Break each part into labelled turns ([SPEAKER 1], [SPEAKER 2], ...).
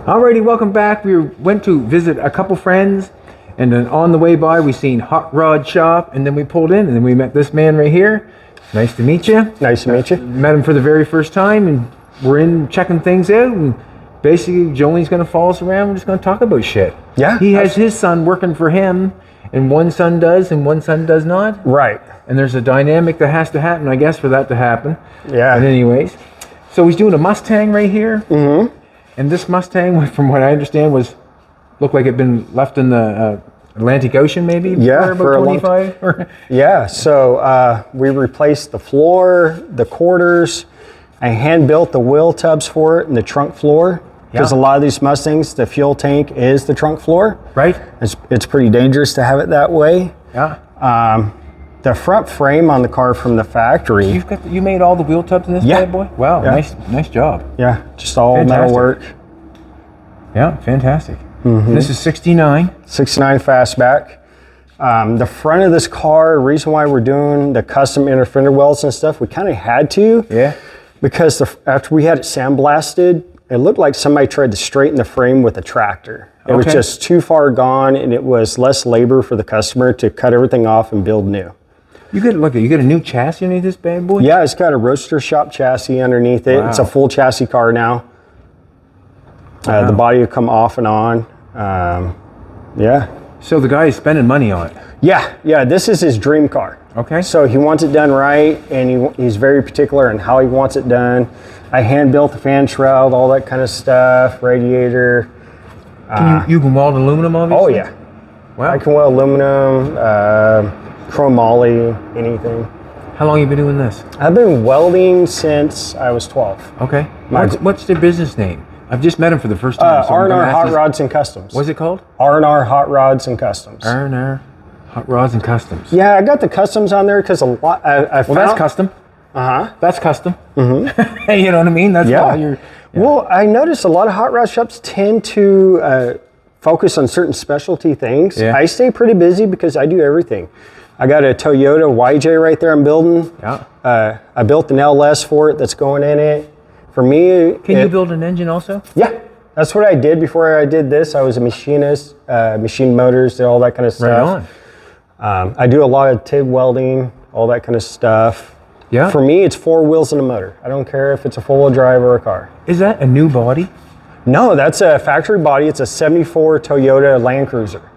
[SPEAKER 1] Alrighty, welcome back. We went to visit a couple friends, and then on the way by we seen Hot Rod Shop, and then we pulled in, and then we met this man right here. Nice to meet you.
[SPEAKER 2] Nice to meet you.
[SPEAKER 1] Met him for the very first time, and we're in checking things out, and basically Jolene's going to follow us around. We're just going to talk about shit.
[SPEAKER 2] Yeah.
[SPEAKER 1] He has his son working for him, and one son does and one son does not.
[SPEAKER 2] Right.
[SPEAKER 1] And there's a dynamic that has to happen, I guess, for that to happen.
[SPEAKER 2] Yeah.
[SPEAKER 1] But anyways, so he's doing a Mustang right here. Mm-hmm. And this Mustang, from what I understand, looked like it'd been left in the Atlantic Ocean, maybe.
[SPEAKER 2] Yeah,
[SPEAKER 1] for about 25.
[SPEAKER 2] Yeah. So we replaced the floor, the quarters. I hand built the wheel tubs for it and the trunk floor, because a lot of these Mustangs, the fuel tank is the trunk floor.
[SPEAKER 1] Right.
[SPEAKER 2] It's pretty dangerous to have it that way.
[SPEAKER 1] Yeah.
[SPEAKER 2] The front frame on the car from the factory.
[SPEAKER 1] You made all the wheel tubs in this bad boy? Wow,
[SPEAKER 2] yeah.
[SPEAKER 1] nice job.
[SPEAKER 2] Yeah, just all metal work.
[SPEAKER 1] Yeah, fantastic. Mm-hmm. This is 69.
[SPEAKER 2] 69 fastback. The front of this car, reason why we're doing the custom inner fender welds and stuff, we kind of had to.
[SPEAKER 1] Yeah.
[SPEAKER 2] Because after we had it sandblasted, it looked like somebody tried to straighten the frame with a tractor. It was just too far gone, and it was less labor for the customer to cut everything off and build new. You get
[SPEAKER 1] a new chassis underneath this bad boy?
[SPEAKER 2] Yeah, it's got a roadster shop chassis underneath it. Wow. It's a full chassis car now. Wow. The body will come off and on. Yeah.
[SPEAKER 1] So the guy is spending money on it?
[SPEAKER 2] Yeah, this is his dream car.
[SPEAKER 1] Okay.
[SPEAKER 2] So he wants it done right, and he's very particular on how he wants it done. I hand built the fan shroud, all that kind of stuff, radiator.
[SPEAKER 1] You can weld aluminum, obviously?
[SPEAKER 2] Oh, yeah.
[SPEAKER 1] Wow.
[SPEAKER 2] I can weld aluminum, chromoly, anything.
[SPEAKER 1] How long have you been doing this?
[SPEAKER 2] I've been welding since I was 12.
[SPEAKER 1] Okay. What's their business name? I've just met him for the first time.
[SPEAKER 2] R&R Hot Rods and Customs.
[SPEAKER 1] What's it called?
[SPEAKER 2] R&R Hot Rods and Customs.
[SPEAKER 1] R&R Hot Rods and Customs.
[SPEAKER 2] Yeah, I got the customs on there because a lot.
[SPEAKER 1] Well, that's custom. That's custom.
[SPEAKER 2] Mm-hmm.
[SPEAKER 1] You know what I mean? That's all you're. Yeah.
[SPEAKER 2] Well, I noticed a lot of hot rod shops tend to focus on certain specialty things. Yeah. I stay pretty busy because I do everything. I got a Toyota YJ right there I'm building. Yeah. I built an LS for it that's going in it. For me,
[SPEAKER 1] can you build an engine also?
[SPEAKER 2] Yeah, that's what I did before I did this. I was a machinist, machined motors, did all that kind of stuff. Right on. I do a lot of TIG welding, all that kind of stuff. Yeah. For me, it's 4 wheels and a motor. I don't care if it's a four-wheel drive or a car.
[SPEAKER 1] Is that a new body?
[SPEAKER 2] No, that's a factory body. It's a 74 Toyota Land Cruiser.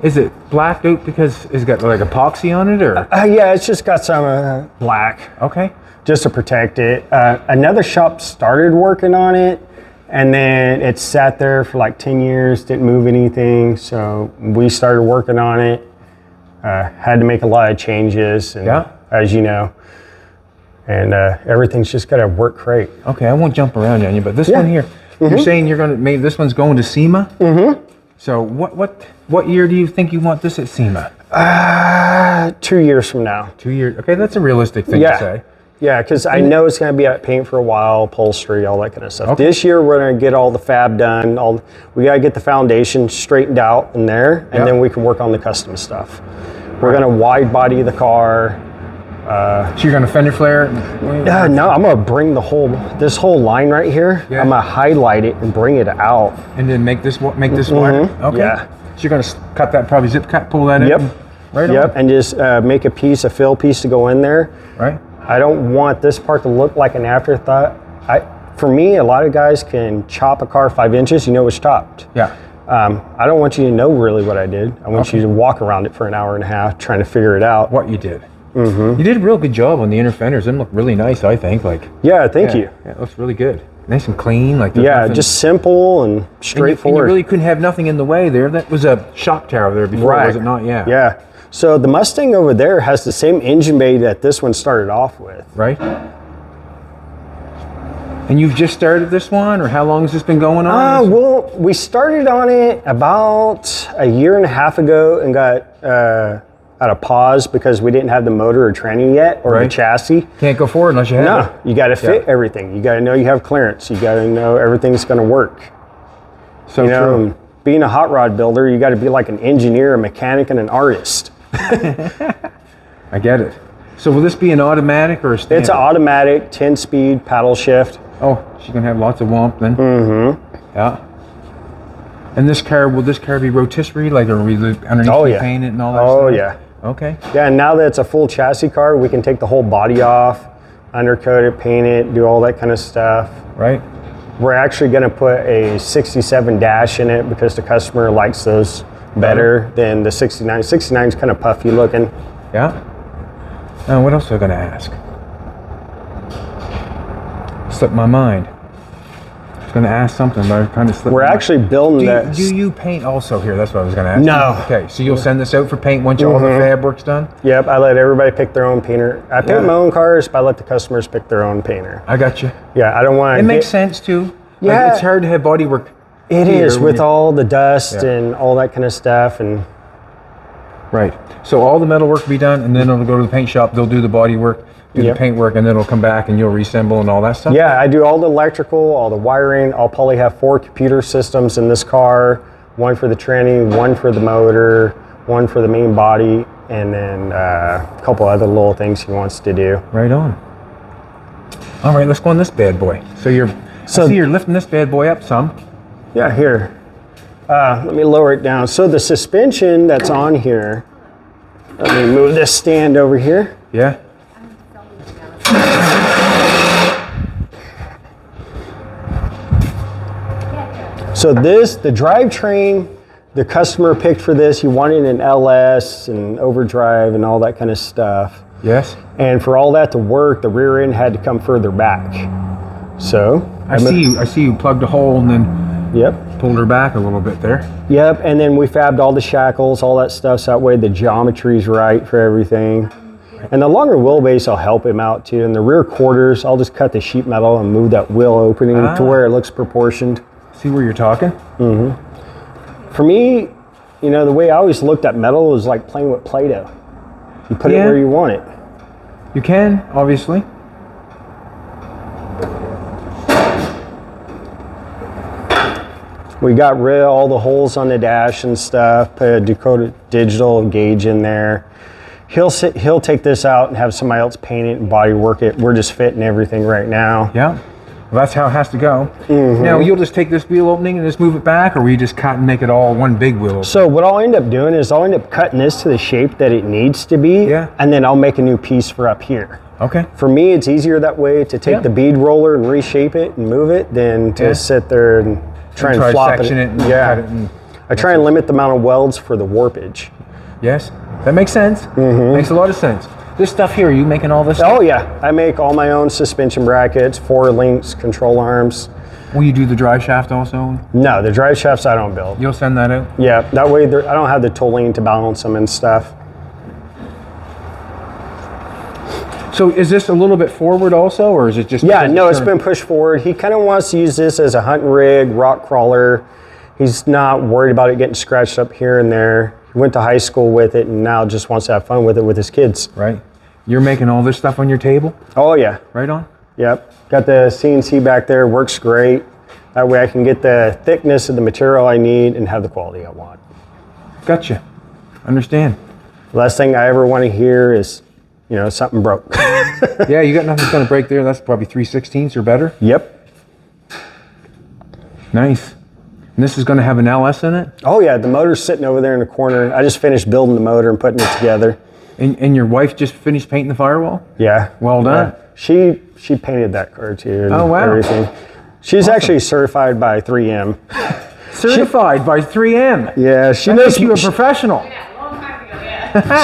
[SPEAKER 1] Is it blacked out because it's got like epoxy on it, or?
[SPEAKER 2] Yeah, it's just got some black.
[SPEAKER 1] Okay.
[SPEAKER 2] Just to protect it. Another shop started working on it, and then it sat there for like 10 years, didn't move anything. So we started working on it. Had to make a lot of changes, and as you know, and everything's just got to work great.
[SPEAKER 1] Okay, I won't jump around on you, but this one here, you're saying you're gonna maybe this one's going to SEMA. Mm-hmm. So what year do you think you want this at SEMA?
[SPEAKER 2] 2 years from now.
[SPEAKER 1] 2 years. Okay, that's a realistic thing to say.
[SPEAKER 2] Yeah, because I know it's going to be at paint for a while, upholstery, all that kind of stuff. Okay. This year we're going to get all the fab done. We got to get the foundation straightened out in there, and then we can work on the custom stuff. We're going to wide body the car.
[SPEAKER 1] So you're going to fender flare?
[SPEAKER 2] No, I'm going to bring this whole line right here. Yeah. I'm going to highlight it and bring it out.
[SPEAKER 1] And then make this wider? Okay. Yeah. So you're going to cut that, probably zip cut, pull that in?
[SPEAKER 2] Yep. Right on. And just make a fill piece to go in there. Right. I don't want this part to look like an afterthought. For me, a lot of guys can chop a car 5 inches, you know it's chopped. Yeah. I don't want you to know really what I did. I want you to walk around it for an hour and a half trying to figure it out.
[SPEAKER 1] What you did. Mm-hmm. You did a real good job on the inner fenders. Them look really nice, I think.
[SPEAKER 2] Yeah, thank you.
[SPEAKER 1] Yeah, it looks really good. Nice and clean.
[SPEAKER 2] Just simple and straightforward.
[SPEAKER 1] And you really couldn't have nothing in the way there. That was a shock tower there before, was it not? Yeah.
[SPEAKER 2] Yeah. So the Mustang over there has the same engine bay that this one started off with.
[SPEAKER 1] Right. And you've just started this one, or how long has this been going on?
[SPEAKER 2] Well, we started on it about a year and a half ago and got at a pause because we didn't have the motor or tranny yet, or the chassis.
[SPEAKER 1] Can't go forward unless you have it.
[SPEAKER 2] No, you got to fit everything. You got to know you have clearance. You got to know everything's going to work.
[SPEAKER 1] So true.
[SPEAKER 2] Being a hot rod builder, you got to be like an engineer, a mechanic, and an artist.
[SPEAKER 1] I get it. So will this be an automatic or a standard?
[SPEAKER 2] It's an automatic, 10-speed paddle shift.
[SPEAKER 1] Oh, she's going to have lots of wump then. Mm-hmm. Yeah. And will this car be rotisserie? Like, are we underneath
[SPEAKER 2] Oh, yeah.
[SPEAKER 1] paint it and all that
[SPEAKER 2] Oh,
[SPEAKER 1] stuff?
[SPEAKER 2] yeah.
[SPEAKER 1] Okay.
[SPEAKER 2] Yeah, and now that it's a full chassis car, we can take the whole body off, undercoat it, paint it, do all that kind of stuff.
[SPEAKER 1] Right.
[SPEAKER 2] We're actually going to put a 67 dash in it because the customer likes those better than the 69. 69 is kind of puffy looking.
[SPEAKER 1] Yeah. Now, what else was I going to ask? Slipped my mind. I was going to ask something, but I kind of slipped.
[SPEAKER 2] We're actually building that.
[SPEAKER 1] Do you paint also here? That's what I was going to ask.
[SPEAKER 2] No.
[SPEAKER 1] Okay, so you'll send this out for paint once all the fab work's done?
[SPEAKER 2] Yep, I let everybody pick their own painter. I paint my own cars, but I let the customers pick their own painter.
[SPEAKER 1] I got you.
[SPEAKER 2] Yeah, I don't want to.
[SPEAKER 1] It makes sense too.
[SPEAKER 2] Yeah.
[SPEAKER 1] Like, it's hard to have body work.
[SPEAKER 2] It
[SPEAKER 1] here
[SPEAKER 2] is
[SPEAKER 1] when
[SPEAKER 2] with
[SPEAKER 1] you-
[SPEAKER 2] all the dust and all that kind of stuff, and
[SPEAKER 1] Right. So all the metal work will be done, and then it'll go to the paint shop. They'll do the body work, do
[SPEAKER 2] Yep.
[SPEAKER 1] the paint work, and then it'll come back and you'll reassemble and all that stuff.
[SPEAKER 2] yeah, I do all the electrical, all the wiring. I'll probably have 4 computer systems in this car, one for the tranny, one for the motor, one for the main body, and then a couple other little things he wants to do.
[SPEAKER 1] Right on. All right, let's go on this bad boy. So I see you're lifting this bad boy up some.
[SPEAKER 2] Yeah, here. Let me lower it down. So the suspension that's on here, let me move this stand over here.
[SPEAKER 1] Yeah.
[SPEAKER 2] So the drivetrain, the customer picked for this, he wanted an LS and overdrive and all that kind of stuff.
[SPEAKER 1] Yes.
[SPEAKER 2] And for all that to work, the rear end had to come further back. So
[SPEAKER 1] I see you plugged a hole and then
[SPEAKER 2] Yep.
[SPEAKER 1] pulled her back a little bit there.
[SPEAKER 2] Yep. And then we fabbed all the shackles, all that stuff, so that way the geometry's right for everything. And the longer wheelbase will help him out too. And the rear quarters, I'll just cut the sheet metal and move that wheel opening to where it looks proportioned.
[SPEAKER 1] See where you're talking?
[SPEAKER 2] For me, you know, the way I always looked at metal was like playing with Play-Doh. You put it
[SPEAKER 1] Yeah.
[SPEAKER 2] where you want it.
[SPEAKER 1] You can, obviously.
[SPEAKER 2] We got rid of all the holes on the dash and stuff, put a decoded digital gauge in there. He'll take this out and have somebody else paint it and body work it. We're just fitting everything right now.
[SPEAKER 1] Yeah. Well, that's how it has to go. Now, you'll just take this wheel opening and just move it back, or will you just cut and make it all one big wheel opening?
[SPEAKER 2] So what I'll end up doing is I'll end up cutting this to the shape that it needs to be,
[SPEAKER 1] Yeah.
[SPEAKER 2] and then I'll make a new piece for up here.
[SPEAKER 1] Okay.
[SPEAKER 2] For me, it's easier that way to take
[SPEAKER 1] Yeah.
[SPEAKER 2] the bead roller and reshape it and move it than to
[SPEAKER 1] Yeah.
[SPEAKER 2] sit there and try and flop
[SPEAKER 1] section it and
[SPEAKER 2] yeah.
[SPEAKER 1] cut it. And,
[SPEAKER 2] I try and limit the amount of welds for the warpage.
[SPEAKER 1] yes. That makes sense. Makes a lot of sense. This stuff here, are you making all this?
[SPEAKER 2] Oh yeah, I make all my own suspension brackets, 4 links, control arms.
[SPEAKER 1] Will you do the drive shaft also?
[SPEAKER 2] No, the drive shafts I don't build.
[SPEAKER 1] You'll send that out?
[SPEAKER 2] Yeah, that way I don't have the tooling to balance them and stuff.
[SPEAKER 1] So is this a little bit forward also, or is it just?
[SPEAKER 2] Yeah,
[SPEAKER 1] because
[SPEAKER 2] no, it's
[SPEAKER 1] turning-
[SPEAKER 2] been pushed forward. He kind of wants to use this as a hunting rig, rock crawler. He's not worried about it getting scratched up here and there. He went to high school with it and now just wants to have fun with it with his kids.
[SPEAKER 1] Right. You're making all this stuff on your table?
[SPEAKER 2] Oh yeah,
[SPEAKER 1] Right on?
[SPEAKER 2] yep. Got the CNC back there, works great. That way I can get the thickness of the material I need and have the quality I want.
[SPEAKER 1] Gotcha. Understand.
[SPEAKER 2] Last thing I ever want to hear is, you know, something broke.
[SPEAKER 1] Yeah, you got nothing that's going to break there. That's probably 3/16 or better.
[SPEAKER 2] Yep.
[SPEAKER 1] Nice. And this is going to have an LS in it?
[SPEAKER 2] Oh yeah, the motor's sitting over there in the corner. I just finished building the motor and putting it together.
[SPEAKER 1] And your wife just finished painting the firewall?
[SPEAKER 2] Yeah.
[SPEAKER 1] Well done.
[SPEAKER 2] She painted that car too and
[SPEAKER 1] Oh, wow.
[SPEAKER 2] everything. She's actually certified by 3M.
[SPEAKER 1] Certified by 3M.
[SPEAKER 2] Yeah, she
[SPEAKER 1] That
[SPEAKER 2] knows
[SPEAKER 1] makes you a professional.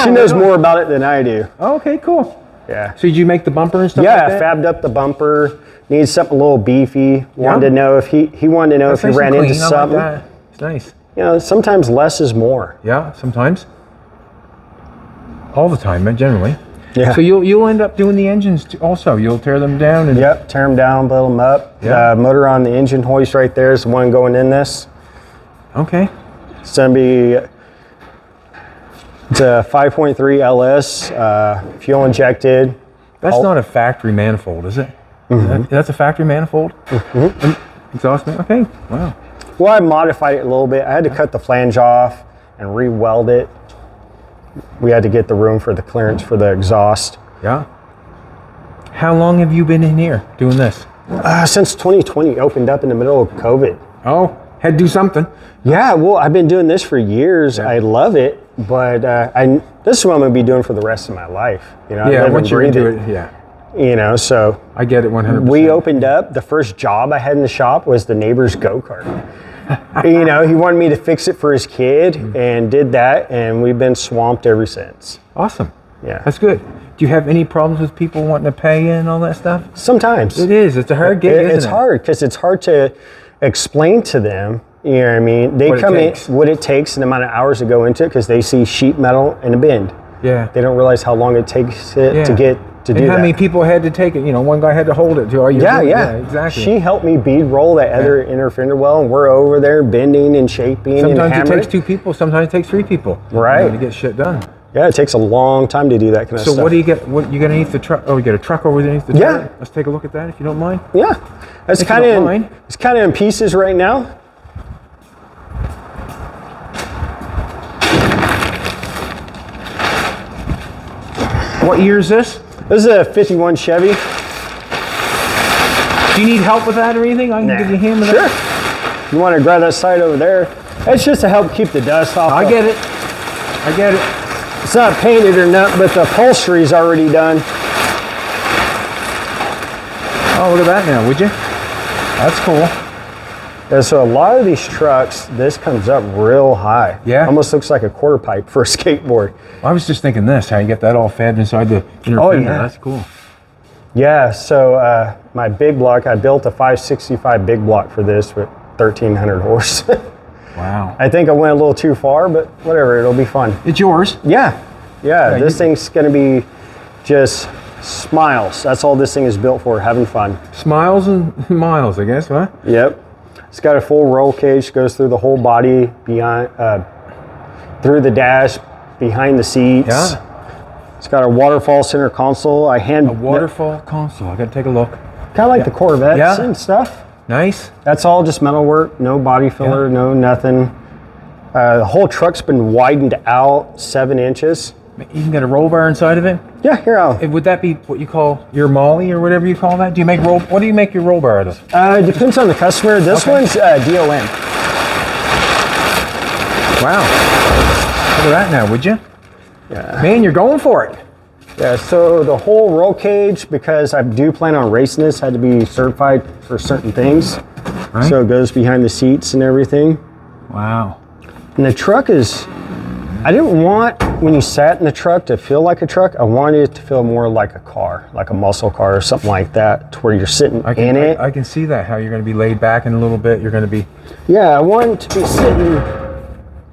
[SPEAKER 2] she knows more about it than I do.
[SPEAKER 1] Okay, cool.
[SPEAKER 2] Yeah.
[SPEAKER 1] So did you make the bumper and stuff
[SPEAKER 2] Yeah,
[SPEAKER 1] like that?
[SPEAKER 2] fabbed up the bumper. Needs something a little beefy. Wanted to know if he wanted to know
[SPEAKER 1] That's
[SPEAKER 2] if he
[SPEAKER 1] nice
[SPEAKER 2] ran
[SPEAKER 1] and
[SPEAKER 2] into
[SPEAKER 1] clean. I like
[SPEAKER 2] something.
[SPEAKER 1] that. It's nice.
[SPEAKER 2] You know, sometimes less is more.
[SPEAKER 1] Yeah, sometimes. All the time, but generally.
[SPEAKER 2] Yeah.
[SPEAKER 1] So you'll end up doing the engines too also. You'll tear them down and
[SPEAKER 2] Yep, tear them down, build them up.
[SPEAKER 1] Yeah.
[SPEAKER 2] The motor on the engine hoist right there is the one going in this.
[SPEAKER 1] okay.
[SPEAKER 2] It's going to be, it's a 5.3 LS, fuel injected.
[SPEAKER 1] That's not a factory manifold, is it? That's a factory manifold? Exhaust man? Okay. Wow.
[SPEAKER 2] Well, I modified it a little bit. I had to cut the flange off and re-weld it. We had to get the room for the clearance for the exhaust.
[SPEAKER 1] Yeah. How long have you been in here doing this?
[SPEAKER 2] Since 2020 opened up in the middle of COVID.
[SPEAKER 1] Oh, Had to do something.
[SPEAKER 2] Yeah, well, I've been doing this for years. I love it, but this is what I'm going to be doing for the rest of my life. You know, I
[SPEAKER 1] Yeah,
[SPEAKER 2] live
[SPEAKER 1] once
[SPEAKER 2] and
[SPEAKER 1] you're
[SPEAKER 2] breathe
[SPEAKER 1] into
[SPEAKER 2] it.
[SPEAKER 1] it, yeah.
[SPEAKER 2] You know, so
[SPEAKER 1] I get it 100%.
[SPEAKER 2] we opened up. The first job I had in the shop was the neighbor's go-kart. You know, he wanted me to fix it for his kid and did that, and we've been swamped ever since.
[SPEAKER 1] Awesome.
[SPEAKER 2] Yeah.
[SPEAKER 1] That's good. Do you have any problems with people wanting to pay you and all that stuff?
[SPEAKER 2] Sometimes.
[SPEAKER 1] It is. It's a hard gig, isn't it?
[SPEAKER 2] It's hard because it's hard to explain to them. You know what I mean? They
[SPEAKER 1] What it
[SPEAKER 2] come in,
[SPEAKER 1] takes.
[SPEAKER 2] what it takes and the amount of hours to go into it because they see sheet metal and a bend.
[SPEAKER 1] Yeah.
[SPEAKER 2] They don't realize how long it takes it
[SPEAKER 1] Yeah.
[SPEAKER 2] to get to
[SPEAKER 1] And
[SPEAKER 2] do
[SPEAKER 1] how
[SPEAKER 2] that.
[SPEAKER 1] many people had to take it? You know, one guy had to hold it. To all your
[SPEAKER 2] Yeah,
[SPEAKER 1] exactly.
[SPEAKER 2] She helped me bead roll that other inner fender well, and we're over there bending and shaping and
[SPEAKER 1] Sometimes it
[SPEAKER 2] hammering.
[SPEAKER 1] takes 2 people. Sometimes it takes 3 people.
[SPEAKER 2] Right.
[SPEAKER 1] To get shit done.
[SPEAKER 2] Yeah, it takes a long time to do that kind of
[SPEAKER 1] So
[SPEAKER 2] stuff.
[SPEAKER 1] what do you get? What you got underneath the truck? Oh, you got a truck over underneath the
[SPEAKER 2] Yeah.
[SPEAKER 1] truck. Let's take a look at that if you don't mind.
[SPEAKER 2] Yeah, that's
[SPEAKER 1] If you
[SPEAKER 2] kind
[SPEAKER 1] don't
[SPEAKER 2] of
[SPEAKER 1] mind.
[SPEAKER 2] it's kind of in pieces right now.
[SPEAKER 1] What year is this?
[SPEAKER 2] This is a 51 Chevy.
[SPEAKER 1] Do you need help with that or anything? I can give you a hand with
[SPEAKER 2] Sure.
[SPEAKER 1] that.
[SPEAKER 2] You want to grab that side over there? It's just to help keep the dust off.
[SPEAKER 1] I get it. I get it.
[SPEAKER 2] It's not painted or nothing, but the upholstery's already done.
[SPEAKER 1] Oh, look at that now, would you? That's cool.
[SPEAKER 2] Yeah, so a lot of these trucks, this comes up real high.
[SPEAKER 1] Yeah?
[SPEAKER 2] Almost looks like a quarter pipe for a skateboard.
[SPEAKER 1] I was just thinking this, how you get that all fed inside the inner
[SPEAKER 2] Oh,
[SPEAKER 1] fender.
[SPEAKER 2] yeah.
[SPEAKER 1] That's cool.
[SPEAKER 2] Yeah, so my big block, I built a 565 big block for this with 1,300 horse.
[SPEAKER 1] Wow.
[SPEAKER 2] I think I went a little too far, but whatever, it'll be fun.
[SPEAKER 1] It's yours.
[SPEAKER 2] Yeah, this
[SPEAKER 1] you-
[SPEAKER 2] thing's gonna be just smiles. That's all this thing is built for, having fun.
[SPEAKER 1] Smiles and miles, I guess, huh?
[SPEAKER 2] Yep. It's got a full roll cage, goes through the whole body, behind, through the dash, behind the seats.
[SPEAKER 1] Yeah.
[SPEAKER 2] It's got a waterfall center console.
[SPEAKER 1] Waterfall console. I gotta take a look.
[SPEAKER 2] Kind of like the Corvettes
[SPEAKER 1] Yeah.
[SPEAKER 2] and stuff.
[SPEAKER 1] Nice.
[SPEAKER 2] That's all just metal work, no body filler,
[SPEAKER 1] Yeah.
[SPEAKER 2] no nothing. The whole truck's been widened out 7 inches.
[SPEAKER 1] You can get a roll bar inside of it.
[SPEAKER 2] Yeah, here I'll.
[SPEAKER 1] Would that be what you call your molly or whatever you call that? Do you make roll? What do you make your roll bar out of?
[SPEAKER 2] It depends on the customer. This
[SPEAKER 1] Okay.
[SPEAKER 2] one's DOM.
[SPEAKER 1] Wow. Look at that now, would you?
[SPEAKER 2] Yeah.
[SPEAKER 1] Man, you're going for it.
[SPEAKER 2] Yeah, so the whole roll cage, because I do plan on racing this, had to be certified for certain things.
[SPEAKER 1] Right.
[SPEAKER 2] So it goes behind the seats and everything.
[SPEAKER 1] Wow.
[SPEAKER 2] And the truck is, I didn't want, when you sat in the truck, to feel like a truck. I wanted it to feel more like a car, like a muscle car or something like that, to where you're sitting in it.
[SPEAKER 1] I can see that, how you're going to be laid back in a little bit. You're going to be.
[SPEAKER 2] Yeah, I wanted to be sitting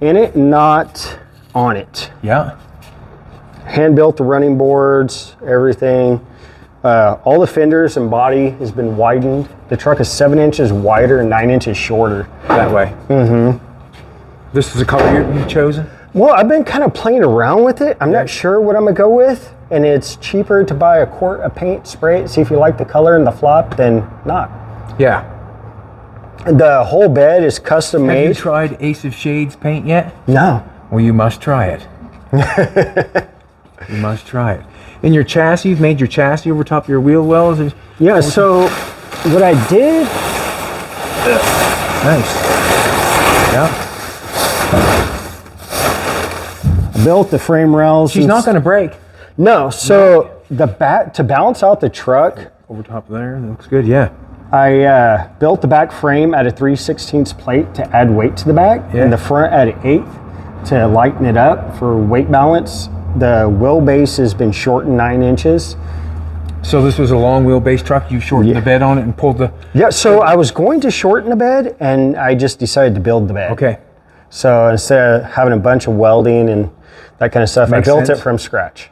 [SPEAKER 2] in it, not on it.
[SPEAKER 1] Yeah.
[SPEAKER 2] Hand built the running boards, everything. All the fenders and body has been widened. The truck is 7 inches wider and 9 inches shorter.
[SPEAKER 1] That way. Mm-hmm. This is the color you've chosen?
[SPEAKER 2] Well, I've been kind of playing around with it. I'm not sure what I'm gonna go with. And it's cheaper to buy a quart of paint, spray it, see if you like the color and the flop than not.
[SPEAKER 1] Yeah.
[SPEAKER 2] The whole bed is custom
[SPEAKER 1] Have you
[SPEAKER 2] made.
[SPEAKER 1] tried Ace of Shades paint yet?
[SPEAKER 2] No.
[SPEAKER 1] Well, you must try it. You must try it. In your chassis, you've made your chassis over top of your wheel wells.
[SPEAKER 2] Yeah, so what I did,
[SPEAKER 1] Nice. Yeah.
[SPEAKER 2] I built the frame rails.
[SPEAKER 1] She's not going to break.
[SPEAKER 2] No, so the back, to balance out the truck,
[SPEAKER 1] Over top of there, that looks good. Yeah.
[SPEAKER 2] I built the back frame at a 3/16 plate to add weight to the back,
[SPEAKER 1] Yeah.
[SPEAKER 2] and the front at an 1/8 to lighten it up for weight balance. The wheelbase has been shortened 9 inches.
[SPEAKER 1] So this was a long wheelbase truck. You shortened the bed on it and pulled the.
[SPEAKER 2] Yeah, so I was going to shorten the bed, and I just decided to build the bed.
[SPEAKER 1] Okay.
[SPEAKER 2] So instead of having a bunch of welding and that kind of stuff,
[SPEAKER 1] Makes
[SPEAKER 2] I built
[SPEAKER 1] sense.
[SPEAKER 2] it from scratch.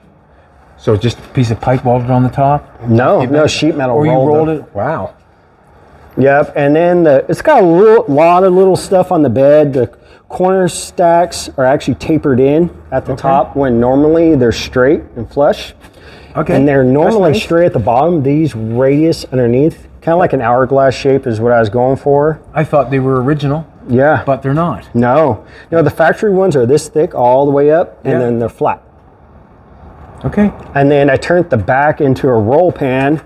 [SPEAKER 1] So just a piece of pipe welded on the top.
[SPEAKER 2] No sheet metal.
[SPEAKER 1] Or you rolled
[SPEAKER 2] up.
[SPEAKER 1] it. Wow.
[SPEAKER 2] Yep, and then it's got a lot of little stuff on the bed. The corner stacks are actually tapered in at the top when normally they're straight and flush.
[SPEAKER 1] Okay.
[SPEAKER 2] And they're normally
[SPEAKER 1] That's nice.
[SPEAKER 2] straight at the bottom. These radius underneath, kind of like an hourglass shape is what I was going for.
[SPEAKER 1] I thought they were original,
[SPEAKER 2] Yeah.
[SPEAKER 1] but they're not.
[SPEAKER 2] No, the factory ones are this thick all the way up, and
[SPEAKER 1] Yeah.
[SPEAKER 2] then they're flat.
[SPEAKER 1] Okay.
[SPEAKER 2] And then I turned the back into a roll pan.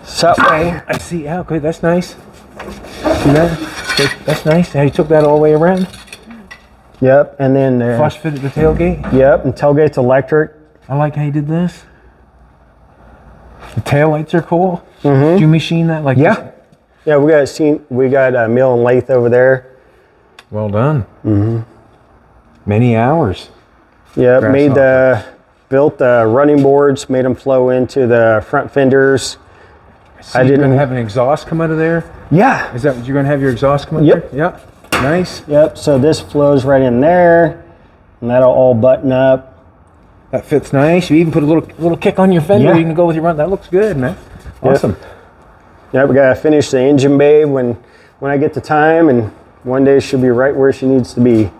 [SPEAKER 2] So that way,
[SPEAKER 1] I see. Yeah, okay, that's nice. See that? That's nice. How you took that all the way around?
[SPEAKER 2] Yep, and then
[SPEAKER 1] Flush fitted the tailgate?
[SPEAKER 2] Yep, and tailgate's electric.
[SPEAKER 1] I like how you did this. The taillights are cool. Did you machine that like this?
[SPEAKER 2] Yeah, we got a mill and lathe over there.
[SPEAKER 1] Well done. Many hours.
[SPEAKER 2] Yeah, built the running boards, made them flow into the front fenders.
[SPEAKER 1] You're going to have an exhaust come out of there?
[SPEAKER 2] Yeah.
[SPEAKER 1] Is that what you're going to have your exhaust come out
[SPEAKER 2] Yep.
[SPEAKER 1] there? Yep. Nice.
[SPEAKER 2] Yep, so this flows right in there, and that'll all button up.
[SPEAKER 1] That fits nice. You even put a little kick on your fender.
[SPEAKER 2] Yeah.
[SPEAKER 1] You can go with your run. That looks good, man. Awesome.
[SPEAKER 2] Yep, we got to finish the engine bay when I get the time, and one day she'll be right where she needs to be.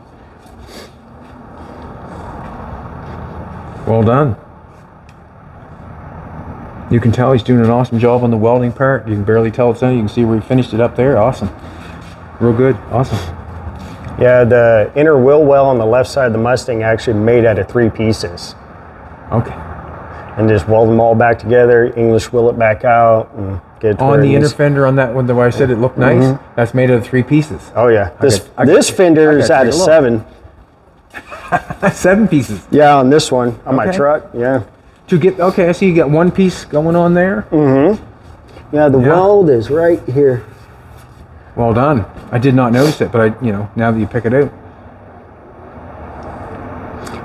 [SPEAKER 1] Well done. You can tell he's doing an awesome job on the welding part. You can barely tell it's done. You can see where he finished it up there. Awesome. Real good. Awesome.
[SPEAKER 2] Yeah, the inner wheel well on the left side of the Mustang actually made out of 3 pieces.
[SPEAKER 1] Okay.
[SPEAKER 2] And just weld them all back together, English wheel it back out, and get it to
[SPEAKER 1] On
[SPEAKER 2] where it
[SPEAKER 1] the inner
[SPEAKER 2] needs-
[SPEAKER 1] fender on that one, the way I said it looked nice, that's made out of 3 pieces.
[SPEAKER 2] Oh yeah,
[SPEAKER 1] I
[SPEAKER 2] this fender is
[SPEAKER 1] gotta
[SPEAKER 2] out of
[SPEAKER 1] take a look.
[SPEAKER 2] 7.
[SPEAKER 1] That's 7 pieces.
[SPEAKER 2] Yeah, on this one, on my
[SPEAKER 1] Okay.
[SPEAKER 2] truck, yeah.
[SPEAKER 1] Okay, I see you got 1 piece going on there.
[SPEAKER 2] Yeah, the weld is right here.
[SPEAKER 1] Well done. I did not notice it, but now that you pick it out.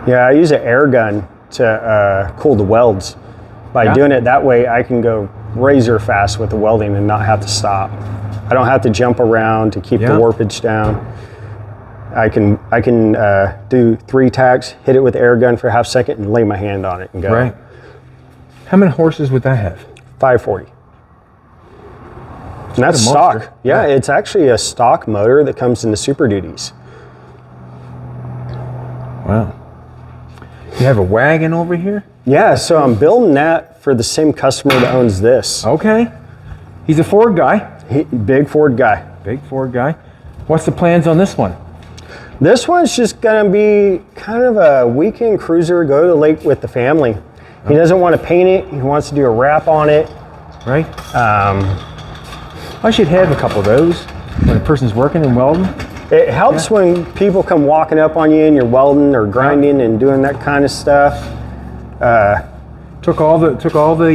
[SPEAKER 2] Yeah, I use an air gun to cool the welds. By doing it that way, I can go razor fast with the welding and not have to stop. I don't have to jump around to keep the warpage down. I can do 3 tacks, hit it with the air gun for a half second, and lay my hand on it and go.
[SPEAKER 1] Right. How many horses would that have?
[SPEAKER 2] 540. And that's
[SPEAKER 1] a monster.
[SPEAKER 2] stock. Yeah, it's actually a stock motor that comes in the Super Duties.
[SPEAKER 1] Wow. You have a wagon over here?
[SPEAKER 2] Yeah, so I'm building that for the same customer that owns this.
[SPEAKER 1] Okay. He's a Ford guy.
[SPEAKER 2] Big Ford guy.
[SPEAKER 1] Big Ford guy. What's the plans on this one?
[SPEAKER 2] This one's just gonna be kind of a weekend cruiser, go to the lake with the family. He doesn't want to paint it, he wants to do a wrap on it.
[SPEAKER 1] Right? I should have a couple of those when a person's working and welding.
[SPEAKER 2] It helps when people come walking up on you and you're welding or grinding and doing that kind of stuff.
[SPEAKER 1] Took all the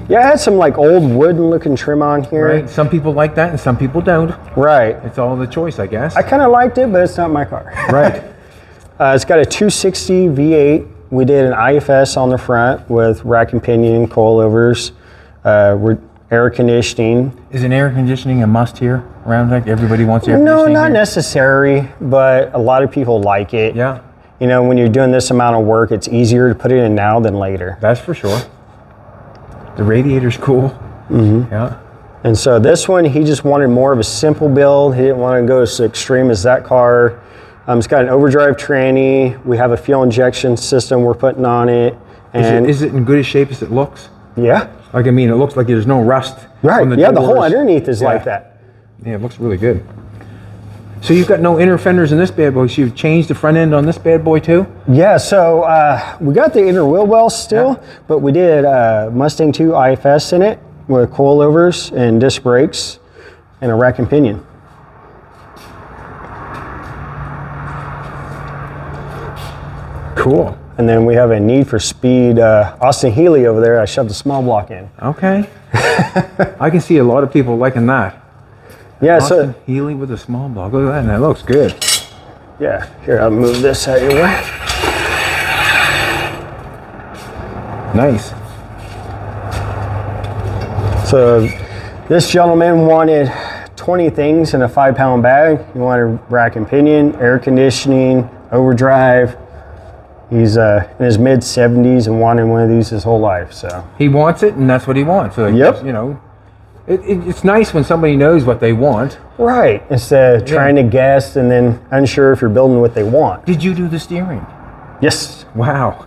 [SPEAKER 2] Yeah, I had some like old wooden looking trim on here.
[SPEAKER 1] right. Some people like that and some people don't.
[SPEAKER 2] Right.
[SPEAKER 1] It's all the choice, I guess.
[SPEAKER 2] I kind of liked it, but it's not my car.
[SPEAKER 1] Right.
[SPEAKER 2] It's got a 260 V8. We did an IFS on the front with rack and pinion, coilovers, air conditioning.
[SPEAKER 1] Is an air conditioning a must here around? Like everybody wants air
[SPEAKER 2] No,
[SPEAKER 1] conditioning?
[SPEAKER 2] not
[SPEAKER 1] here?
[SPEAKER 2] necessary, but a lot of people like it.
[SPEAKER 1] Yeah,
[SPEAKER 2] You know, when you're doing this amount of work, it's easier to put it in now than later.
[SPEAKER 1] that's for sure. The radiator's cool. Yeah.
[SPEAKER 2] And so this one, he just wanted more of a simple build. He didn't want to go as extreme as that car. It's got an overdrive tranny. We have a fuel injection system we're putting on it. And
[SPEAKER 1] Is it in good a shape as it looks?
[SPEAKER 2] yeah,
[SPEAKER 1] Like, I mean, it looks like there's no rust.
[SPEAKER 2] right.
[SPEAKER 1] on the
[SPEAKER 2] Yeah, the whole
[SPEAKER 1] doors.
[SPEAKER 2] underneath is
[SPEAKER 1] Yeah.
[SPEAKER 2] like that.
[SPEAKER 1] Yeah, it looks really good. So you've got no inner fenders in this bad boy. So you've changed the front end on this bad boy too?
[SPEAKER 2] Yeah, so we got the inner wheel well still, but we did Mustang 2 IFS in it with coilovers and disc brakes and a rack and pinion.
[SPEAKER 1] Cool.
[SPEAKER 2] And then we have a Need for Speed Austin Healey over there. I shoved a small block in.
[SPEAKER 1] Okay. I can see a lot of people liking that.
[SPEAKER 2] Yeah,
[SPEAKER 1] Austin
[SPEAKER 2] so
[SPEAKER 1] Healey with a small block. Look at that, and that looks good.
[SPEAKER 2] yeah, here, I'll move this out of your way.
[SPEAKER 1] Nice.
[SPEAKER 2] So this gentleman wanted 20 things in a 5-pound bag. He wanted rack and pinion, air conditioning, overdrive. He's in his mid 70s and wanted one of these his whole life. So
[SPEAKER 1] He wants it, and that's what he wants. So
[SPEAKER 2] Yep.
[SPEAKER 1] You know, it's nice when somebody knows what they want.
[SPEAKER 2] right, instead of trying to guess and then unsure if you're building what they want.
[SPEAKER 1] Did you do the steering?
[SPEAKER 2] Yes.
[SPEAKER 1] Wow.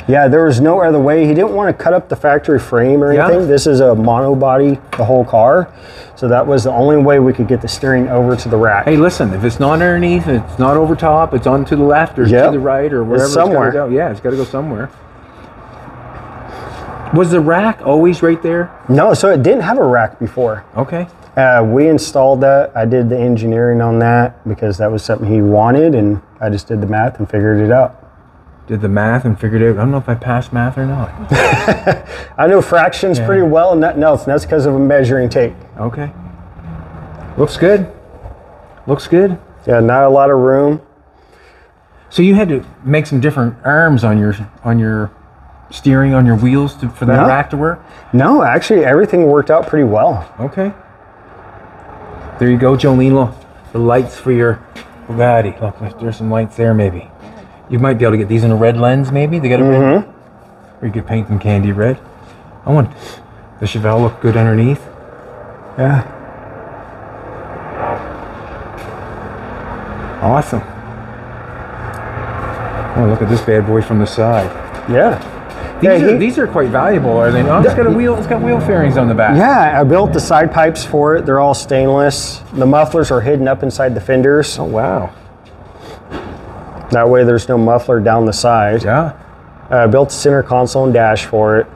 [SPEAKER 2] Yeah, there was no other way. He didn't want to cut up the factory frame or
[SPEAKER 1] Yeah.
[SPEAKER 2] anything. This is a mono body, the whole car. So that was the only way we could get the steering over to the rack.
[SPEAKER 1] Hey, listen, if it's not underneath, it's not over top, it's on to the left or
[SPEAKER 2] Yep.
[SPEAKER 1] to the right or wherever
[SPEAKER 2] somewhere.
[SPEAKER 1] it's got to go. Yeah, it's got to go somewhere. Was the rack always right there?
[SPEAKER 2] No, so it didn't have a rack before.
[SPEAKER 1] Okay.
[SPEAKER 2] We installed that. I did the engineering on that because that was something he wanted, and I just did the math and figured it out.
[SPEAKER 1] Did the math and figured it out. I don't know if I passed math or not.
[SPEAKER 2] I know fractions pretty well and nothing else, and that's because of a measuring tape.
[SPEAKER 1] Okay. Looks good. Looks good.
[SPEAKER 2] Yeah, not a lot of room.
[SPEAKER 1] So you had to make some different arms on your steering, on your wheels for that rack to work?
[SPEAKER 2] No, actually everything worked out pretty well.
[SPEAKER 1] Okay. There you go, Jolene. Look, the lights for your Bugatti. Look, there's some lights there maybe. You might be able to get these in a red lens maybe. They got a red. Or you could paint them candy red. I want the Chevelle look good underneath.
[SPEAKER 2] Yeah.
[SPEAKER 1] Awesome. Oh, look at this bad boy from the side.
[SPEAKER 2] Yeah.
[SPEAKER 1] These are quite valuable, are they not? It's got wheel fairings on the back.
[SPEAKER 2] Yeah, I built the side pipes for it. They're all stainless. The mufflers are hidden up inside the fenders.
[SPEAKER 1] Oh, wow.
[SPEAKER 2] That way there's no muffler down the side.
[SPEAKER 1] Yeah.
[SPEAKER 2] I built the center console and dash for it.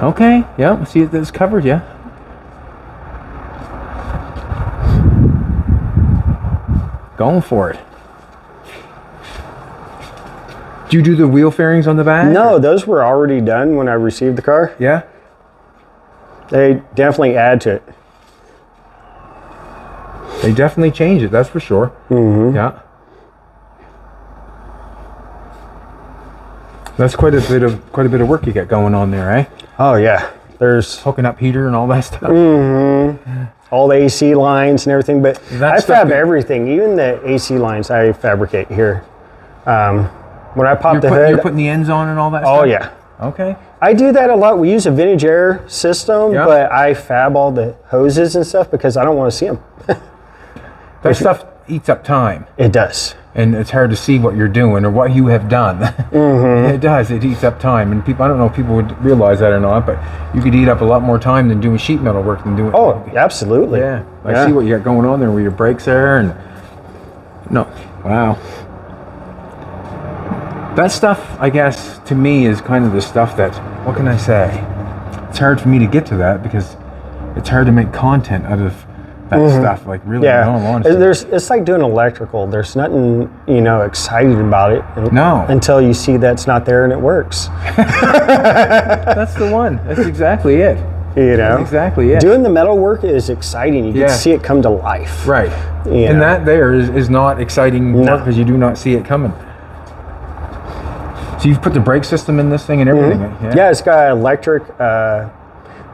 [SPEAKER 1] Okay, yeah, see it's covered, yeah. Going for it. Do you do the wheel fairings on the back?
[SPEAKER 2] No, those were already done when I received the car.
[SPEAKER 1] Yeah?
[SPEAKER 2] They definitely add to it.
[SPEAKER 1] They definitely change it, that's for sure. Yeah. That's quite a bit of work you got going on there, eh?
[SPEAKER 2] Oh yeah. There's
[SPEAKER 1] hooking up heater and all that stuff.
[SPEAKER 2] all the AC lines and everything, but
[SPEAKER 1] That
[SPEAKER 2] I
[SPEAKER 1] stuff
[SPEAKER 2] fab
[SPEAKER 1] could-
[SPEAKER 2] everything, even the AC lines I fabricate here. When I pop the
[SPEAKER 1] You're
[SPEAKER 2] hood,
[SPEAKER 1] putting the ends on and all that stuff?
[SPEAKER 2] oh yeah.
[SPEAKER 1] Okay.
[SPEAKER 2] I do that a lot. We use a vintage air system,
[SPEAKER 1] Yeah.
[SPEAKER 2] but I fab all the hoses and stuff because I don't want to see them.
[SPEAKER 1] That stuff eats up time.
[SPEAKER 2] It does.
[SPEAKER 1] And it's hard to see what you're doing or what you have done. It does. It eats up time, and people. I don't know if people would realize that or not, but you could eat up a lot more time than doing sheet metal work than doing.
[SPEAKER 2] Oh, absolutely.
[SPEAKER 1] yeah. I see what you got going on there, where your brakes are, and no, wow. That stuff, I guess, to me, is kind of the stuff that. What can I say? It's hard for me to get to that because it's hard to make content out of that stuff. Like really, in all honesty.
[SPEAKER 2] It's like doing electrical. There's nothing, exciting about it.
[SPEAKER 1] No.
[SPEAKER 2] Until you see that's not there and it works.
[SPEAKER 1] That's the one. That's exactly it. That's exactly it.
[SPEAKER 2] Doing the metal work is exciting. You get to see it come to life.
[SPEAKER 1] Right. And that there is not exciting work because you do not see it coming. So you've put the brake system in this thing and everything.
[SPEAKER 2] Yeah, it's got an electric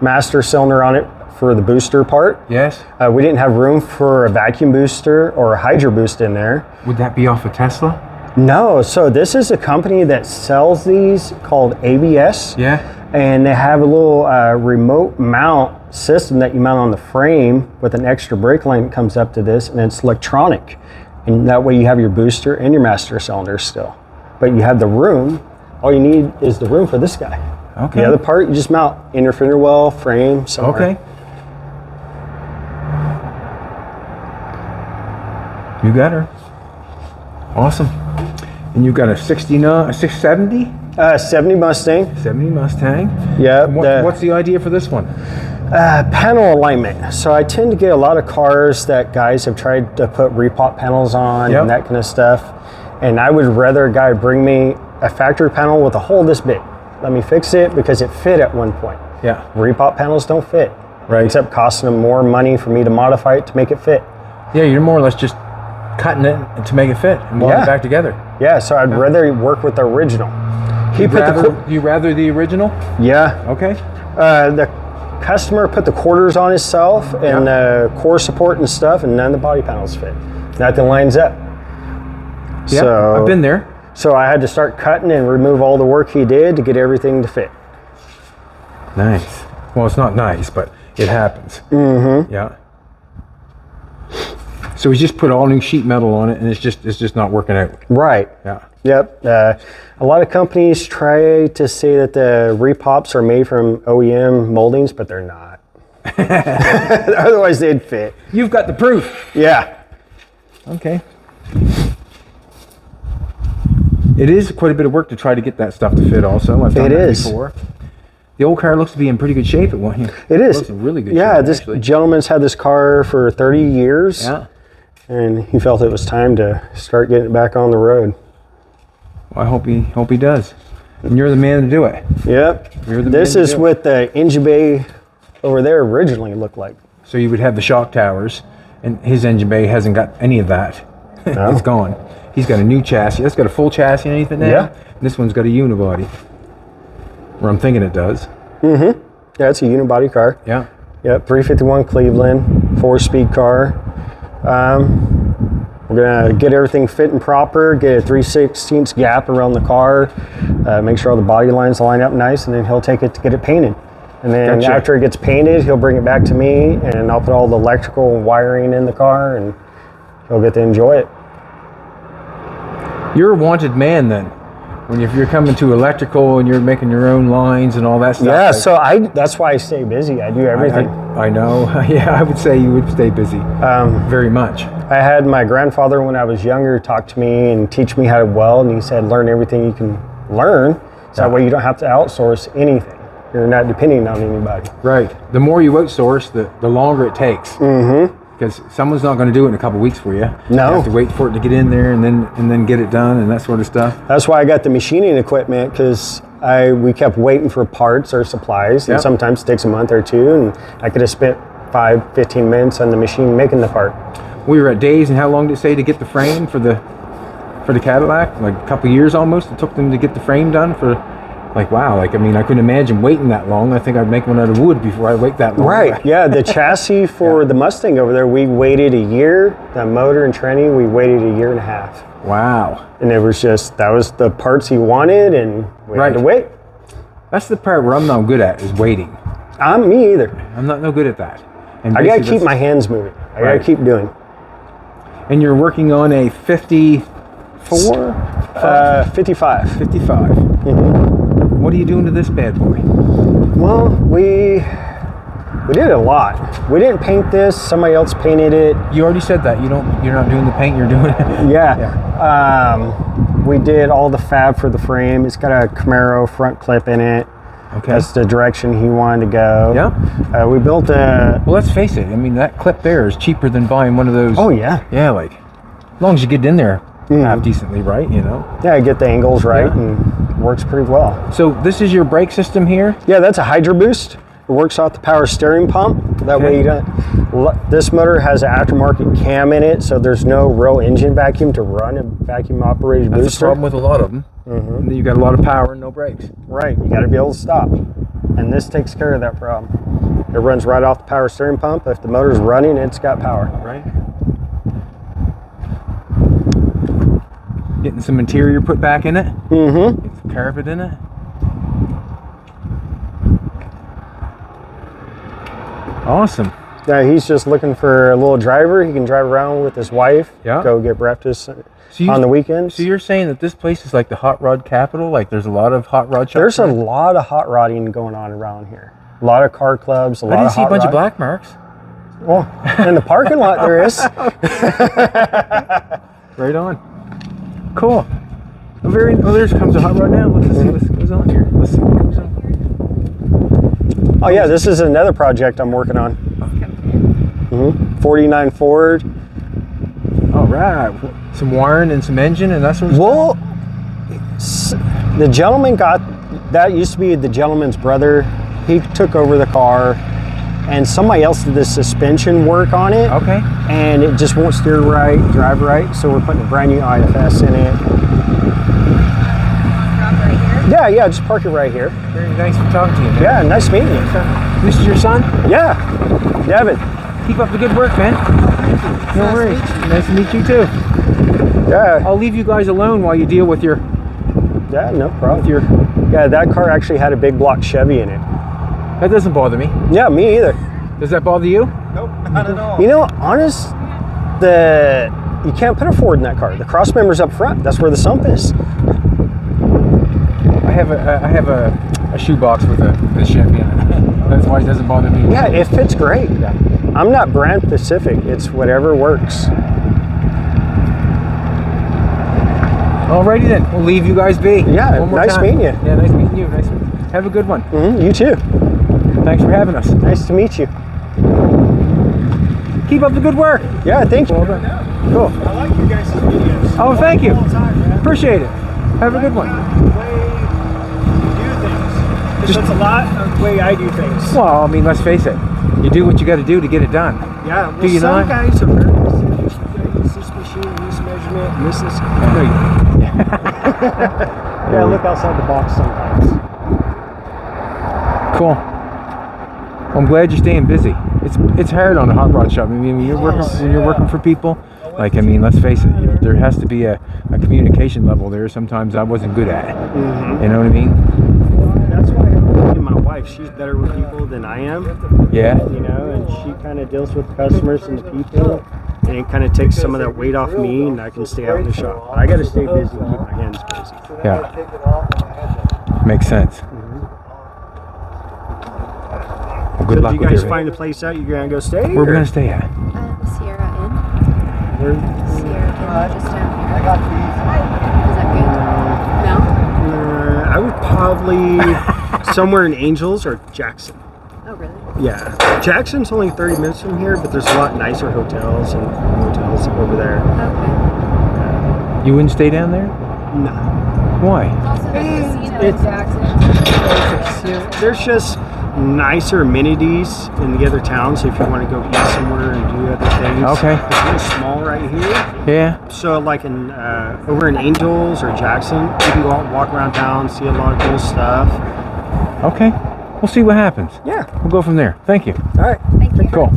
[SPEAKER 2] master cylinder on it for the booster part.
[SPEAKER 1] Yes.
[SPEAKER 2] We didn't have room for a vacuum booster or a hydro boost in there.
[SPEAKER 1] Would that be off a Tesla?
[SPEAKER 2] No, so this is a company that sells these called ABS.
[SPEAKER 1] Yeah.
[SPEAKER 2] And they have a little remote mount system that you mount on the frame with an extra brake line that comes up to this, and it's electronic. And that way you have your booster and your master cylinder still. But you have the room. All you need is the room for this guy.
[SPEAKER 1] Okay.
[SPEAKER 2] The other part, you just mount inner fender well, frame, somewhere.
[SPEAKER 1] Okay. You got her. Awesome. And you've got a 670?
[SPEAKER 2] 70 Mustang.
[SPEAKER 1] 70 Mustang.
[SPEAKER 2] Yeah.
[SPEAKER 1] What's the idea for this one?
[SPEAKER 2] Panel alignment. So I tend to get a lot of cars that guys have tried to put repop panels on and that kind of stuff. And I would rather a guy bring me a factory panel with a hole this big. Let me fix it because it fit at one point.
[SPEAKER 1] Yeah.
[SPEAKER 2] Repop panels don't fit.
[SPEAKER 1] Right.
[SPEAKER 2] Except costing them more money for me to modify it to make it fit.
[SPEAKER 1] Yeah, you're more or less just cutting it to make it fit and welding it back together.
[SPEAKER 2] Yeah, so I'd rather work with the original.
[SPEAKER 1] You rather the original?
[SPEAKER 2] Yeah.
[SPEAKER 1] Okay.
[SPEAKER 2] The customer put the quarters on himself and the core support and stuff, and none of the body panels fit. Nothing lines up.
[SPEAKER 1] Yeah,
[SPEAKER 2] So,
[SPEAKER 1] I've been there.
[SPEAKER 2] So I had to start cutting and remove all the work he did to get everything to fit.
[SPEAKER 1] Nice. Well, it's not nice, but it happens. Mm-hmm. Yeah. So he's just put all new sheet metal on it, and it's just not working out.
[SPEAKER 2] Right.
[SPEAKER 1] Yeah.
[SPEAKER 2] Yep. A lot of companies try to say that the repops are made from OEM moldings, but they're not. Otherwise, they'd fit.
[SPEAKER 1] You've got the proof.
[SPEAKER 2] Yeah.
[SPEAKER 1] Okay. It is quite a bit of work to try to get that stuff to fit also. I've done that before. The old car looks to be in pretty good shape at one here.
[SPEAKER 2] It is.
[SPEAKER 1] Looks in really good
[SPEAKER 2] Yeah,
[SPEAKER 1] shape,
[SPEAKER 2] this
[SPEAKER 1] actually.
[SPEAKER 2] gentleman's had this car for 30 years.
[SPEAKER 1] Yeah.
[SPEAKER 2] And he felt it was time to start getting it back on the road.
[SPEAKER 1] Well, I hope he does. And you're the man to do it.
[SPEAKER 2] Yep.
[SPEAKER 1] You're the
[SPEAKER 2] This
[SPEAKER 1] man to
[SPEAKER 2] is
[SPEAKER 1] do it.
[SPEAKER 2] what the engine bay over there originally looked like.
[SPEAKER 1] So you would have the shock towers, and his engine bay hasn't got any of that.
[SPEAKER 2] No.
[SPEAKER 1] It's gone. He's got a new chassis. That's got a full chassis and anything now.
[SPEAKER 2] Yeah.
[SPEAKER 1] This one's got a unibody. Or I'm thinking it does.
[SPEAKER 2] Yeah, it's a unibody car.
[SPEAKER 1] Yeah.
[SPEAKER 2] Yep, 351 Cleveland, 4-speed car. We're gonna get everything fit and proper, get a 3/16 gap around the car, make sure all the body lines line up nice, and then he'll take it to get it painted. And then
[SPEAKER 1] Gotcha.
[SPEAKER 2] after it gets painted, he'll bring it back to me, and I'll put all the electrical and wiring in the car, and he'll get to enjoy it.
[SPEAKER 1] You're a wanted man then. If you're coming to electrical and you're making your own lines and all that stuff.
[SPEAKER 2] Yeah,
[SPEAKER 1] like-
[SPEAKER 2] so that's why I stay busy. I do everything.
[SPEAKER 1] I know. Yeah, I would say you would stay busy. Very much.
[SPEAKER 2] I had my grandfather when I was younger talk to me and teach me how to weld, and he said, learn everything you can learn, so that way you don't have to outsource anything. You're not depending on anybody.
[SPEAKER 1] Right. The more you outsource, the longer it takes. Because someone's not going to do it in a couple weeks for you.
[SPEAKER 2] No.
[SPEAKER 1] You have to wait for it to get in there and then get it done and that sort of stuff.
[SPEAKER 2] That's why I got the machining equipment, because we kept waiting for parts or supplies, and
[SPEAKER 1] Yep.
[SPEAKER 2] sometimes it takes a month or two, and I could have spent 5-15 minutes on the machine making the part.
[SPEAKER 1] We were at Days, and how long did it say to get the frame for the Cadillac? Like a couple years almost. It took them to get the frame done for. Like, wow, I couldn't imagine waiting that long. I think I'd make one out of wood before I wait that long.
[SPEAKER 2] Right, yeah, the chassis for the Mustang over there, we waited a year. The motor and tranny, we waited a year and a half.
[SPEAKER 1] Wow.
[SPEAKER 2] And it was that was the parts he wanted, and we had to wait.
[SPEAKER 1] That's the part where I'm not good at, is waiting.
[SPEAKER 2] Me either.
[SPEAKER 1] I'm not no good at that. And
[SPEAKER 2] I gotta
[SPEAKER 1] basically
[SPEAKER 2] keep my hands moving. I
[SPEAKER 1] Right.
[SPEAKER 2] gotta keep doing.
[SPEAKER 1] And you're working on a 54?
[SPEAKER 2] 55.
[SPEAKER 1] 55. What are you doing to this bad boy?
[SPEAKER 2] Well, we did a lot. We didn't paint this. Somebody else painted it.
[SPEAKER 1] You already said that. You're not doing the paint, you're doing it.
[SPEAKER 2] Yeah. We did all the fab for the frame. It's got a Camaro front clip in it.
[SPEAKER 1] Okay.
[SPEAKER 2] That's the direction he wanted to go.
[SPEAKER 1] Yeah.
[SPEAKER 2] We built a...
[SPEAKER 1] Well, let's face it. I mean, that clip there is cheaper than buying one of those.
[SPEAKER 2] Oh, yeah.
[SPEAKER 1] Yeah, like, as long as you get in there half decently, right? You know.
[SPEAKER 2] Yeah, I get the angles right,
[SPEAKER 1] Yeah.
[SPEAKER 2] and it works pretty well.
[SPEAKER 1] So this is your brake system here.
[SPEAKER 2] Yeah, that's a Hydro Boost. It works off the power steering pump. That way you don't... This motor has an aftermarket cam in it, so there's no real engine vacuum to run a vacuum operated
[SPEAKER 1] That's
[SPEAKER 2] booster.
[SPEAKER 1] the problem with a lot of them. And then you got a lot of power and no brakes.
[SPEAKER 2] Right, you got to be able to stop. And this takes care of that problem. It runs right off the power steering pump. If the motor's running, it's got power.
[SPEAKER 1] Right. Getting some interior put back in it. Get some carpet in it. Awesome.
[SPEAKER 2] Now he's just looking for a little driver. He can drive around with his wife.
[SPEAKER 1] Yeah.
[SPEAKER 2] Go get breakfast
[SPEAKER 1] So
[SPEAKER 2] on the weekends.
[SPEAKER 1] So you're saying that this place is like the hot rod capital? Like there's a lot of hot rod shops?
[SPEAKER 2] There's a lot of hot rodding going on around here. A lot of car clubs.
[SPEAKER 1] I didn't see a bunch of black marks.
[SPEAKER 2] Well, in the parking lot there is.
[SPEAKER 1] Right on. Cool. Oh, there's comes a hot rod now. Let's see what goes on here. Let's see what goes on.
[SPEAKER 2] Oh yeah, this is another project I'm working on. 49 Ford.
[SPEAKER 1] All right. Some wiring and some engine and that sort of
[SPEAKER 2] Well, the gentleman that used to be the gentleman's brother. He took over the car, and somebody else did the suspension work on it.
[SPEAKER 1] stuff. Okay.
[SPEAKER 2] And it just won't steer right, drive right. So we're putting a brand new IFS in it. Yeah, just park it right here.
[SPEAKER 1] Very nice for talking to you, man.
[SPEAKER 2] Yeah, nice meeting you.
[SPEAKER 1] This is your son?
[SPEAKER 2] Yeah, Devin.
[SPEAKER 1] Keep up the good work, man. No worries. Nice to meet you too.
[SPEAKER 2] Yeah,
[SPEAKER 1] I'll leave you guys alone while you deal with your
[SPEAKER 2] no problem. Yeah, that car actually had a big block Chevy in it.
[SPEAKER 1] That doesn't bother me.
[SPEAKER 2] Yeah, me either.
[SPEAKER 1] Does that bother you?
[SPEAKER 3] Nope, not at all.
[SPEAKER 2] You know, you can't put a Ford in that car. The cross member's up front. That's where the sump is.
[SPEAKER 1] I have a shoebox with a Chevy in it. That's why it doesn't bother me.
[SPEAKER 2] Yeah, it fits great.
[SPEAKER 1] Yeah.
[SPEAKER 2] I'm not brand specific. It's whatever works.
[SPEAKER 1] Alrighty then. We'll leave you guys be.
[SPEAKER 2] Yeah,
[SPEAKER 1] One more
[SPEAKER 2] nice
[SPEAKER 1] time.
[SPEAKER 2] meeting you.
[SPEAKER 1] Yeah, nice meeting you. Nice meeting you. Have a good one.
[SPEAKER 2] You too.
[SPEAKER 1] Thanks for having us.
[SPEAKER 2] Nice to meet you.
[SPEAKER 1] Keep up the good work.
[SPEAKER 2] Yeah, thank you.
[SPEAKER 1] Cool.
[SPEAKER 2] I like you guys' videos.
[SPEAKER 1] Oh, thank you.
[SPEAKER 2] All the time, man.
[SPEAKER 1] Appreciate it. Have a good one.
[SPEAKER 2] The way you do things. Just a lot of the way I do things.
[SPEAKER 1] Well, I mean, let's face it. You do what you got to do to get it done.
[SPEAKER 2] Yeah, well,
[SPEAKER 1] Do you
[SPEAKER 2] some
[SPEAKER 1] not?
[SPEAKER 2] guys are very specific. You gotta use this machine, this measurement, and this is. No, you yeah, look outside the box sometimes.
[SPEAKER 1] Cool. Well, I'm glad you're staying busy. It's hard on a hot rod shop. I mean, when you're working for people, like, I mean, let's face it, there has to be a communication level there. Sometimes I wasn't good at it. You know what I mean?
[SPEAKER 2] That's why me and my wife, she's better with people than I am.
[SPEAKER 1] Yeah.
[SPEAKER 2] You know, and she kind of deals with the customers and the people, and it kind of takes some of that weight off me, and I can stay out in the shop. I got to stay busy and keep my hands busy.
[SPEAKER 1] Yeah. Makes sense. Well, good
[SPEAKER 2] So
[SPEAKER 1] luck
[SPEAKER 2] do you
[SPEAKER 1] with
[SPEAKER 2] guys
[SPEAKER 1] your.
[SPEAKER 2] find a place out you're gonna go stay?
[SPEAKER 1] Where we're gonna stay at?
[SPEAKER 3] Sierra Inn.
[SPEAKER 2] Where?
[SPEAKER 3] Sierra Inn, just down here. Is that good? No?
[SPEAKER 2] I would probably somewhere in Angels or Jackson.
[SPEAKER 3] Oh, really?
[SPEAKER 2] Yeah, Jackson's only 30 minutes from here, but there's a lot nicer hotels and motels over there.
[SPEAKER 3] Okay.
[SPEAKER 1] You wouldn't stay down there?
[SPEAKER 2] No.
[SPEAKER 1] Why?
[SPEAKER 3] Also, there's a casino in
[SPEAKER 2] It's-
[SPEAKER 3] Jackson.
[SPEAKER 2] There's just nicer amenities in the other towns if you want to go eat somewhere and do other things.
[SPEAKER 1] Okay.
[SPEAKER 2] It's real small right here.
[SPEAKER 1] Yeah.
[SPEAKER 2] So like in over in Angels or Jackson, you can go out and walk around town, see a lot of cool stuff.
[SPEAKER 1] Okay. We'll see what happens.
[SPEAKER 2] Yeah.
[SPEAKER 1] We'll go from there. Thank you.
[SPEAKER 2] All right.
[SPEAKER 3] Thank you.
[SPEAKER 1] Cool.